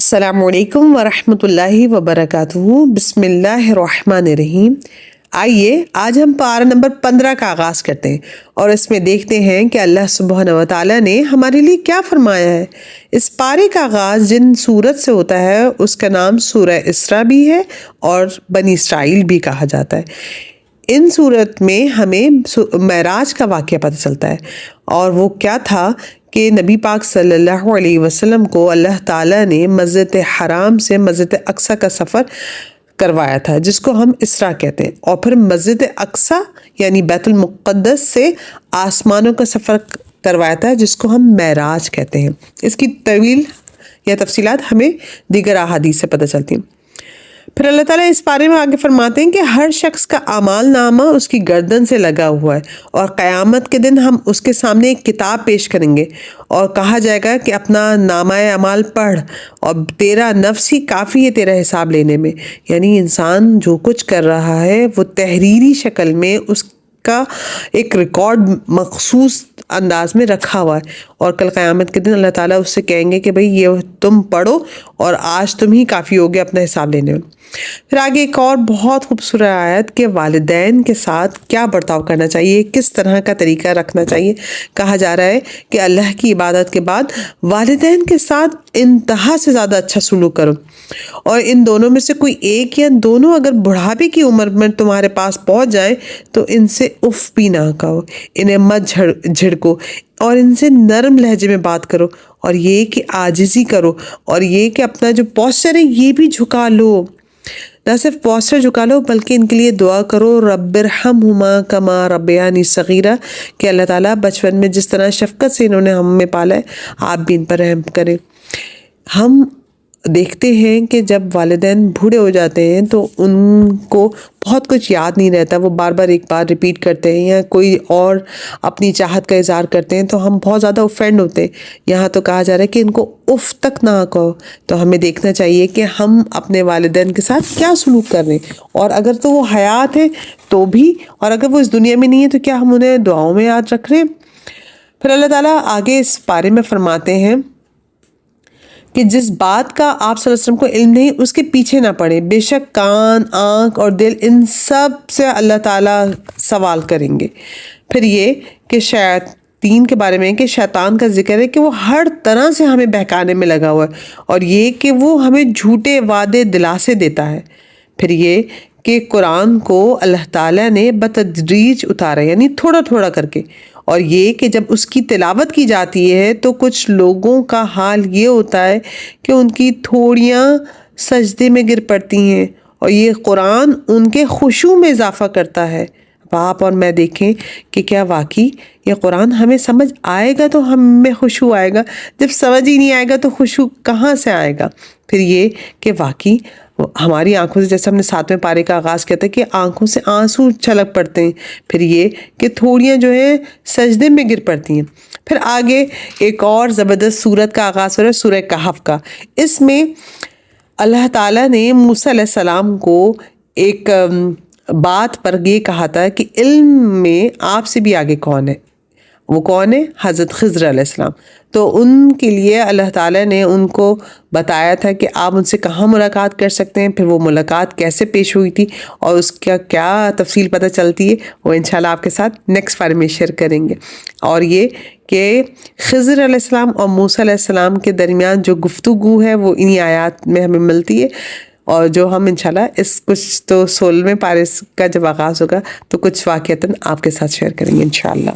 السلام علیکم ورحمۃ اللہ وبرکاتہ۔ بسم اللہ الرحمن الرحیم۔ آئیے آج ہم پارہ نمبر 15 کا آغاز کرتے ہیں اور اس میں دیکھتے ہیں کہ اللہ سبحانہ و تعالیٰ نے ہمارے لیے کیا فرمایا ہے۔ اس پارے کا آغاز جن سورت سے ہوتا ہے اس کا نام سورہ اسراء بھی ہے اور بنی اسرائیل بھی کہا جاتا ہے۔ ان صورت میں ہمیں معراج کا واقعہ پتہ چلتا ہے، اور وہ کیا تھا کہ نبی پاک صلی اللہ علیہ وسلم کو اللہ تعالیٰ نے مسجد حرام سے مسجد اقصیٰ کا سفر کروایا تھا، جس کو ہم اسراء کہتے ہیں، اور پھر مسجد اقصیٰ یعنی بیت المقدس سے آسمانوں کا سفر کروایا تھا، جس کو ہم معراج کہتے ہیں۔ اس کی طویل یا تفصیلات ہمیں دیگر احادیث سے پتہ چلتی ہیں۔ پھر اللہ تعالیٰ اس بارے میں آگے فرماتے ہیں کہ ہر شخص کا اعمال نامہ اس کی گردن سے لگا ہوا ہے، اور قیامت کے دن ہم اس کے سامنے ایک کتاب پیش کریں گے اور کہا جائے گا کہ اپنا نامہ اعمال پڑھ، اور تیرا نفس ہی کافی ہے تیرا حساب لینے میں۔ یعنی انسان جو کچھ کر رہا ہے وہ تحریری شکل میں اس کا ایک ریکارڈ مخصوص انداز میں رکھا ہوا ہے، اور کل قیامت کے دن اللہ تعالیٰ اس سے کہیں گے کہ بھئی یہ تم پڑھو اور آج تم ہی کافی ہو گیا اپنا حساب لینے میں۔ پھر آگے ایک اور بہت خوبصورت آیت کہ والدین کے ساتھ کیا برتاؤ کرنا چاہیے، کس طرح کا طریقہ رکھنا چاہیے۔ کہا جا رہا ہے کہ اللہ کی عبادت کے بعد والدین کے ساتھ انتہا سے زیادہ اچھا سلوک کرو، اور ان دونوں میں سے کوئی ایک یا دونوں اگر بڑھاپے کی عمر میں تمہارے پاس پہنچ جائیں تو ان سے اف بھی نہ کہو، انہیں مت جھڑکو، اور ان سے نرم لہجے میں بات کرو، اور یہ کہ عاجزی کرو، اور یہ کہ اپنا جو پوسچر ہے یہ بھی جھکا لو۔ نہ صرف پوسچر جھکا لو بلکہ ان کے لیے دعا کرو، رب ارحمہما کما ربیانی صغیرہ، کہ اللہ تعالیٰ بچپن میں جس طرح شفقت سے انہوں نے ہم میں پالا ہے آپ بھی ان پر رحم کریں۔ ہم دیکھتے ہیں کہ جب والدین بوڑھے ہو جاتے ہیں تو ان کو بہت کچھ یاد نہیں رہتا، وہ بار بار ایک بار ریپیٹ کرتے ہیں یا کوئی اور اپنی چاہت کا اظہار کرتے ہیں تو ہم بہت زیادہ اوفینڈ ہوتے ہیں۔ یہاں تو کہا جا رہا ہے کہ ان کو اف تک نہ کہو۔ تو ہمیں دیکھنا چاہیے کہ ہم اپنے والدین کے ساتھ کیا سلوک کر رہے ہیں، اور اگر تو وہ حیات ہیں تو بھی، اور اگر وہ اس دنیا میں نہیں ہے تو کیا ہم انہیں دعاؤں میں یاد رکھ رہے ہیں۔ پھر اللہ تعالیٰ آگے اس بارے میں فرماتے ہیں کہ جس بات کا آپ صلی اللہ علیہ وسلم کو علم نہیں اس کے پیچھے نہ پڑے، بے شک کان، آنکھ اور دل ان سب سے اللہ تعالیٰ سوال کریں گے۔ پھر یہ کہ شیاطین کے بارے میں کہ شیطان کا ذکر ہے کہ وہ ہر طرح سے ہمیں بہکانے میں لگا ہوا ہے، اور یہ کہ وہ ہمیں جھوٹے وعدے دلاسے دیتا ہے۔ پھر یہ کہ قرآن کو اللہ تعالیٰ نے بتدریج اتارا، یعنی تھوڑا تھوڑا کر کے، اور یہ کہ جب اس کی تلاوت کی جاتی ہے تو کچھ لوگوں کا حال یہ ہوتا ہے کہ ان کی تھوڑیاں سجدے میں گر پڑتی ہیں، اور یہ قرآن ان کے خشوع میں اضافہ کرتا ہے۔ آپ اور میں دیکھیں کہ کیا واقعی یہ قرآن ہمیں سمجھ آئے گا تو ہم میں خشوع آئے گا، جب سمجھ ہی نہیں آئے گا تو خشوع کہاں سے آئے گا۔ پھر یہ کہ واقعی ہماری آنکھوں سے، جیسے ہم نے 7ویں پارے کا آغاز کیا تھا کہ آنکھوں سے آنسو چھلک پڑتے ہیں، پھر یہ کہ تھوڑیاں جو ہیں سجدے میں گر پڑتی ہیں۔ پھر آگے ایک اور زبردست سورت کا آغاز ہو رہا ہے، سورہ کہف کا۔ اس میں اللہ تعالیٰ نے موسیٰ علیہ السلام کو ایک بات پر یہ کہا تھا کہ علم میں آپ سے بھی آگے کون ہے، وہ کون ہے؟ حضرت خضر علیہ السلام۔ تو ان کے لیے اللہ تعالیٰ نے ان کو بتایا تھا کہ آپ ان سے کہاں ملاقات کر سکتے ہیں، پھر وہ ملاقات کیسے پیش ہوئی تھی اور اس کا کیا تفصیل پتہ چلتی ہے، وہ انشاءاللہ آپ کے ساتھ نیکسٹ بارے میں شیئر کریں گے۔ اور یہ کہ خضر علیہ السلام اور موسیٰ علیہ السلام کے درمیان جو گفتگو ہے وہ انہی آیات میں ہمیں ملتی ہے، اور جو ہم انشاءاللہ اس کچھ تو 16ویں پارے کا جب آغاز ہوگا تو کچھ واقعتاً آپ کے ساتھ شیئر کریں گے انشاءاللہ۔